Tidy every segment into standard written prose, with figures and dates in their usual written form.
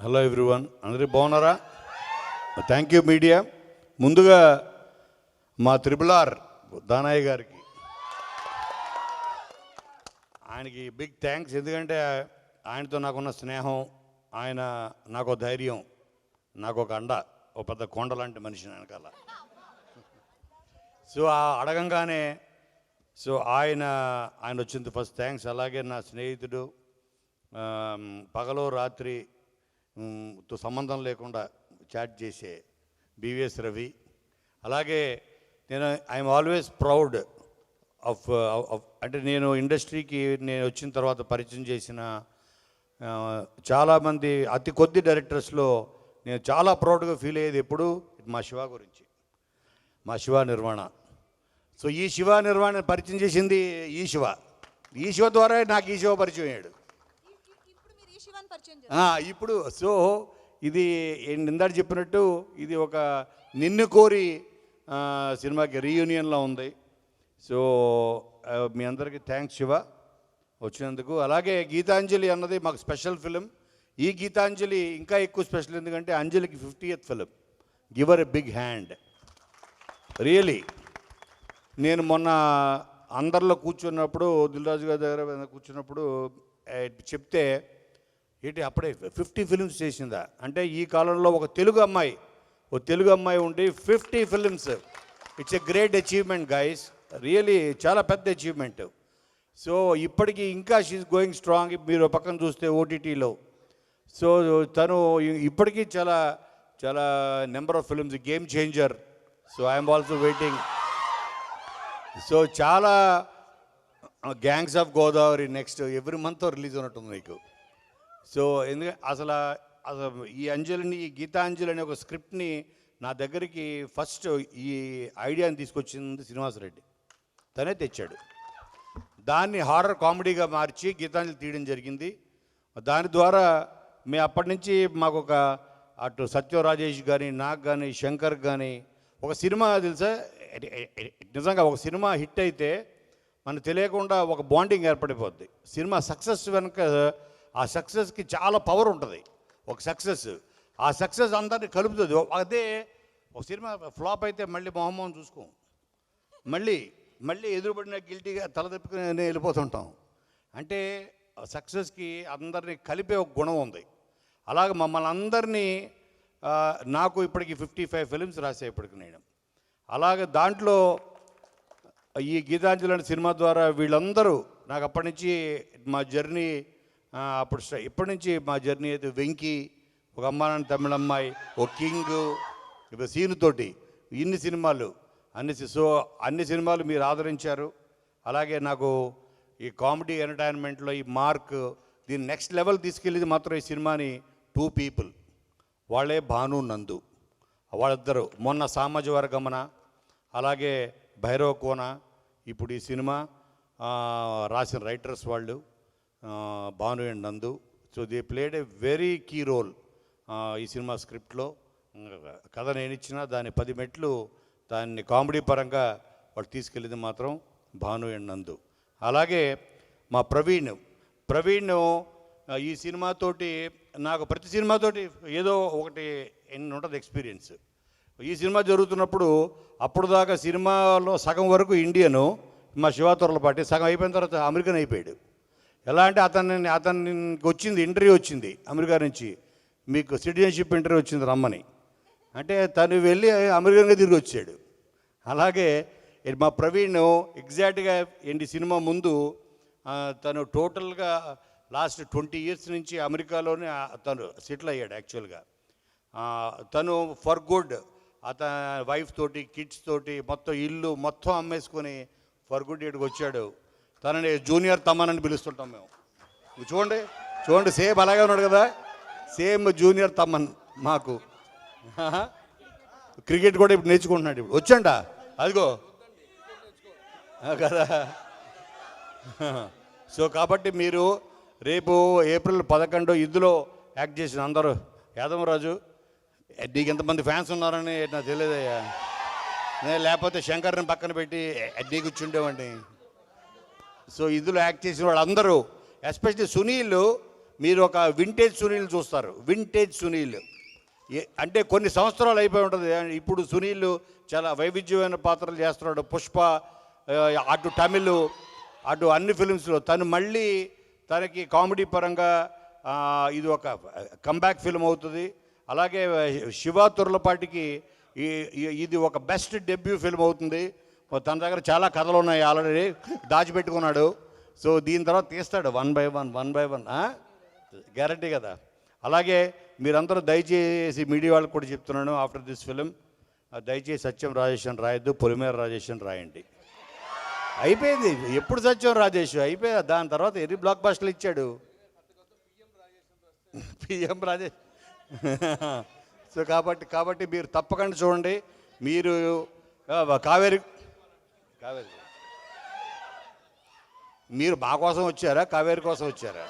Hello everyone, అందరూ బాగున్నారా? Thank you media. ముందుగా మా RRR దానయ్య గారికి, ఆయనకి బిగ్ థ్యాంక్స్. ఎందుకంటే ఆయనతో నాకున్న స్నేహం, ఆయన నాకు ధైర్యం, నాకు ఒక అండ, ఒక పెద్ద కొండ లాంటి మనిషి వెనకాల. సో అడగంగానే ఆయన వచ్చింది ఫస్ట్ థ్యాంక్స్. అలాగే నా స్నేహితుడు పగలో రాత్రి సంబంధం లేకుండా చాట్ చేసే BVS రవి. అలాగే ఐఎమ్ ఆల్వేస్ ప్రౌడ్ ఆఫ్ అంటే నేను ఇండస్ట్రీకి వచ్చిన తర్వాత పరిచయం చేసిన చాలామంది అతి కొద్ది డైరెక్టర్స్లో నేను చాలా ప్రౌడ్గా ఫీల్ అయ్యేది ఎప్పుడు మా శివ గురించి, మా శివ నిర్వాణ. సో ఈ శివ నిర్వాణ పరిచయం చేసింది ఈ శివ ద్వారా నాకు ఈ శివ పరిచయం అయ్యాడు ఇప్పుడు. సో ఇది ఇందాక చెప్పినట్టు ఇది ఒక నిన్ను కోరి సినిమాకి రీయూనియన్లో ఉంది. సో మీ అందరికీ థ్యాంక్స్ శివ వచ్చినందుకు. అలాగే గీతాంజలి అన్నది మాకు స్పెషల్ ఫిలిం. ఈ గీతాంజలి ఇంకా ఎక్కువ స్పెషల్, ఎందుకంటే అంజలికి 50th film. Give her a big hand. Really నేను మొన్న అందరిలో కూర్చున్నప్పుడు, దిల్రాజు గారి దగ్గర కూర్చున్నప్పుడు చెప్తే ఏంటి అప్పుడే 50 ఫిలిమ్స్ చేసిందా అంటే, ఈ కాలంలో ఒక తెలుగు అమ్మాయి ఉండి 50 films, it's a great achievement guys. Really చాలా పెద్ద అచీవ్మెంట్. సో ఇప్పటికీ ఇంకా షీఈస్ గోయింగ్ స్ట్రాంగ్. మీరు పక్కన చూస్తే OTTలో. సో తను ఇప్పటికీ చాలా చాలా number of films, game changer. So I'm also waiting. So చాలా gangs of Godavari next every month release ఉన్నట్టుంది నీకు. సో ఎందుకంటే అసలు ఈ అంజలిని, ఈ గీతాంజలి అనే ఒక స్క్రిప్ట్ని నా దగ్గరికి ఫస్ట్ ఈ ఐడియాని తీసుకొచ్చింది శ్రీనివాసరెడ్డి. తనే తెచ్చాడు. దాన్ని హారర్ కామెడీగా మార్చి గీతాంజలి తీయడం జరిగింది. దాని ద్వారా మేము అప్పటి నుంచి మాకు ఒక అటు సత్యం రాజేష్ కానీ, నాకు కానీ, శంకర్ కానీ ఒక సినిమా తెలుసా, నిజంగా ఒక సినిమా హిట్ అయితే మనకు తెలియకుండా ఒక బాండింగ్ ఏర్పడిపోద్ది. సినిమా సక్సెస్ వెనుక ఆ సక్సెస్కి చాలా పవర్ ఉంటుంది. ఒక సక్సెస్, ఆ సక్సెస్ అందరినీ కలుపుతుంది. అదే ఒక సినిమా ఫ్లాప్ అయితే మళ్ళీ మొహమ్మోహన్ చూసుకోం, మళ్ళీ ఎదురుపడిన గిల్టీగా తలదెప్పుకుని వెళ్ళిపోతుంటాం. అంటే సక్సెస్కి అందరినీ కలిపే ఒక గుణం ఉంది. అలాగే మమ్మల్ని అందరినీ, నాకు ఇప్పటికి 55 ఫిలిమ్స్ రాసే ఇప్పటికి నేను. అలాగే దాంట్లో ఈ గీతాంజలి అనే సినిమా ద్వారా వీళ్ళందరూ నాకు అప్పటి నుంచి మా జర్నీ, ఇప్పటి నుంచి మా జర్నీ అయితే వెంకీ, ఒక అమ్మానాన్న తమిళ అమ్మాయి, ఒక కింగ్, సీనుతోటి ఇన్ని సినిమాలు, అన్ని సినిమాలు మీరు ఆదరించారు. అలాగే నాకు ఈ కామెడీ ఎంటర్టైన్మెంట్లో ఈ మార్క్, దీన్ని నెక్స్ట్ లెవెల్ తీసుకెళ్ళేది మాత్రం ఈ సినిమాని 2 పీపుల్, వాళ్ళే భాను నందు. వాళ్ళిద్దరు మొన్న సామాజిక వర్గమన, అలాగే భైరవ కోన, ఇప్పుడు ఈ సినిమా రాసిన రైటర్స్ వాళ్ళు Bhanu and Nandu. So they played a very key role ఈ సినిమా స్క్రిప్ట్లో. కథ నేను ఇచ్చిన దాన్ని 10 మెట్లు దాన్ని కామెడీ పరంగా వాళ్ళు తీసుకెళ్ళింది మాత్రం భాను అండ్ నందు. అలాగే మా ప్రవీణ్ ఈ సినిమాతోటి నాకు ప్రతి సినిమాతోటి ఏదో ఒకటి ఉంటుంది ఎక్స్పీరియన్స్. ఈ సినిమా జరుగుతున్నప్పుడు అప్పుడు దాకా సినిమాలో సగం వరకు ఇండియను, మా శివతొరలపాటి, సగం అయిపోయిన తర్వాత అమెరికన్ అయిపోయాడు. ఎలా అంటే అతనికి వచ్చింది ఇంటర్వ్యూ వచ్చింది అమెరికా నుంచి, మీకు సిటిజన్షిప్ ఇంటర్వ్యూ వచ్చింది రమ్మని. అంటే తను వెళ్ళి అమెరికన్గా తిరిగి వచ్చాడు. అలాగే మా ప్రవీణ్ ఎగ్జాక్ట్గా ఏంటి సినిమా ముందు తను టోటల్గా లాస్ట్ 20 years నుంచి అమెరికాలోనే తను సెటిల్ అయ్యాడు. యాక్చువల్గా తను ఫర్ గుడ్ అతని వైఫ్ తోటి, కిడ్స్ తోటి మొత్తం ఇల్లు మొత్తం అమ్మేసుకొని ఫర్ గుడ్ ఇక్కడికి వచ్చాడు. తనని జూనియర్ తమ్మన్ అని పిలుస్తుంటాం మేము. చూడండి సేమ్ అలాగే ఉన్నాడు కదా, సేమ్ జూనియర్ తమ్మన్ మాకు. క్రికెట్ కూడా ఇప్పుడు నేర్చుకుంటున్నాడు, ఇప్పుడు వచ్చంట అదిగో కదా. సో కాబట్టి మీరు రేపు April 11 ఇందులో యాక్ట్ చేసిన అందరూ, యాదవరాజు నీకు ఎంతమంది ఫ్యాన్స్ ఉన్నారని నాకు తెలియదయ్యా, లేకపోతే శంకర్ని పక్కన పెట్టి నీకు కూర్చుండేవాడిని. సో ఇందులో యాక్ట్ చేసిన వాళ్ళందరూ, ఎస్పెషల్లీ సునీల్ మీరు ఒక వింటేజ్ సునీల్ చూస్తారు. వింటేజ్ సునీల్ అంటే కొన్ని సంవత్సరాలు అయిపోయి ఉంటుంది. ఇప్పుడు సునీల్ చాలా వైవిధ్యమైన పాత్రలు చేస్తున్నాడు. పుష్ప, అటు తమిళ్, అటు అన్ని ఫిలిమ్స్లో తను మళ్ళీ తనకి కామెడీ పరంగా ఇది ఒక కంబ్యాక్ ఫిల్మ్ అవుతుంది. అలాగే శివ తుర్లపాటికి ఇది ఒక బెస్ట్ డెబ్యూ ఫిల్మ్ అవుతుంది. తన దగ్గర చాలా కథలు ఉన్నాయి, ఆల్రెడీ దాచిపెట్టుకున్నాడు. సో దీని తర్వాత తీస్తాడు వన్ బై వన్ గ్యారంటీ కదా. అలాగే మీరందరూ దయచేసి మీడియా వాళ్ళకి కూడా చెప్తున్నాను, ఆఫ్టర్ దిస్ ఫిలిం దయచేసి సత్యం రాజేష్ అని రాయొద్దు, పొలిమేర రాజేష్ అని రాయండి. అయిపోయింది. ఎప్పుడు సత్యం రాజేష్ అయిపోయింది. దాని తర్వాత ఎన్ని బ్లాక్ బస్టర్లు ఇచ్చాడు పిఎం రాజేష్. సో కాబట్టి మీరు తప్పకుండా చూడండి. మీరు కావేరి మీరు మా కోసం వచ్చారా, కావేరి కోసం వచ్చారా?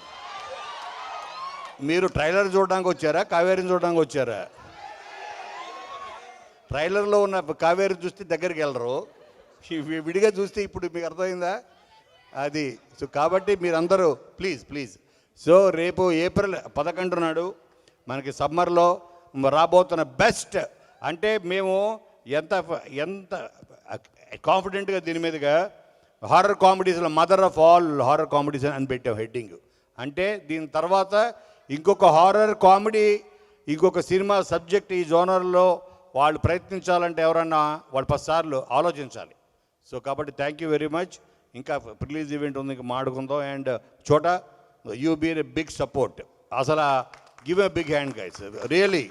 మీరు ట్రైలర్ చూడడానికి వచ్చారా, కావేరిని చూడడానికి వచ్చారా? ట్రైలర్లో ఉన్న కావేరి చూస్తే దగ్గరికి వెళ్ళరు, విడిగా చూస్తే ఇప్పుడు మీకు అర్థమైందా అది. సో కాబట్టి మీరందరూ ప్లీజ్ సో రేపు ఏప్రిల్ 11 నాడు మనకి సమ్మర్లో రాబోతున్న బెస్ట్, అంటే మేము ఎంత కాన్ఫిడెంట్గా దీని మీదుగా హారర్ కామెడీస్లో mother of all horror comedies అని పెట్టాం హెడ్డింగ్. అంటే దీని తర్వాత ఇంకొక హారర్ కామెడీ, ఇంకొక సినిమా సబ్జెక్ట్ ఈ జోనర్లో వాళ్ళు ప్రయత్నించాలంటే ఎవరన్నా వాళ్ళు 10 సార్లు ఆలోచించాలి. సో కాబట్టి థ్యాంక్ యూ వెరీ మచ్. ఇంకా రిలీజ్ ఈవెంట్ ఉంది, ఇంకా మాడుకుందాం. And Chota you been a big support. అసలు give a big hand guys, really.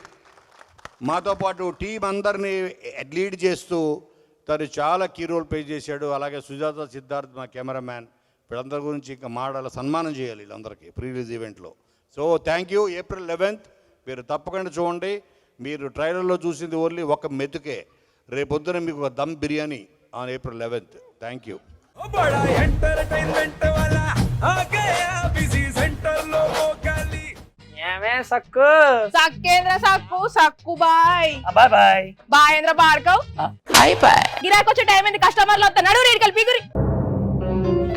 మాతో పాటు టీం అందరినీ లీడ్ చేస్తూ తను చాలా కీ రోల్ ప్లే చేశాడు. అలాగే సుజాత, సిద్ధార్థ్ మా కెమెరామ్యాన్, వీళ్ళందరి గురించి ఇంకా మాడాల సన్మానం చేయాలి వీళ్ళందరికీ ప్రీ రిలీజ్ ఈవెంట్లో. So thank you. ఏప్రిల్ 11 మీరు తప్పకుండా చూడండి. మీరు ట్రైలర్లో చూసింది ఓన్లీ ఒక మెతుకే. రేపొద్దున మీకు ఒక dum biryani on April 11. Thank you. సక్కు సక్కేంద్ర సక్కు సక్కు బాయ్ బాయ్ బాయ్ బాయేంద్ర భార్గవ్ బాయ్ బాయ్. గిరాకి వచ్చే టైం ఏంది, కస్టమర్లు వస్తున్నాడు, రేడికల్ పిగురి.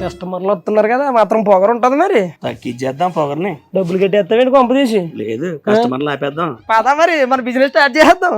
కస్టమర్లు వస్తున్నారు కదా, మాత్రం పొగరు ఉంటది మరి. తగ్గించేద్దాం పొగర్ని. డబ్బులు కట్టేస్తావేంటి కొంప తీసి? లేదు, కస్టమర్లు ఆపేద్దాం. పదా మరి మన బిజినెస్ స్టార్ట్ చేద్దాం.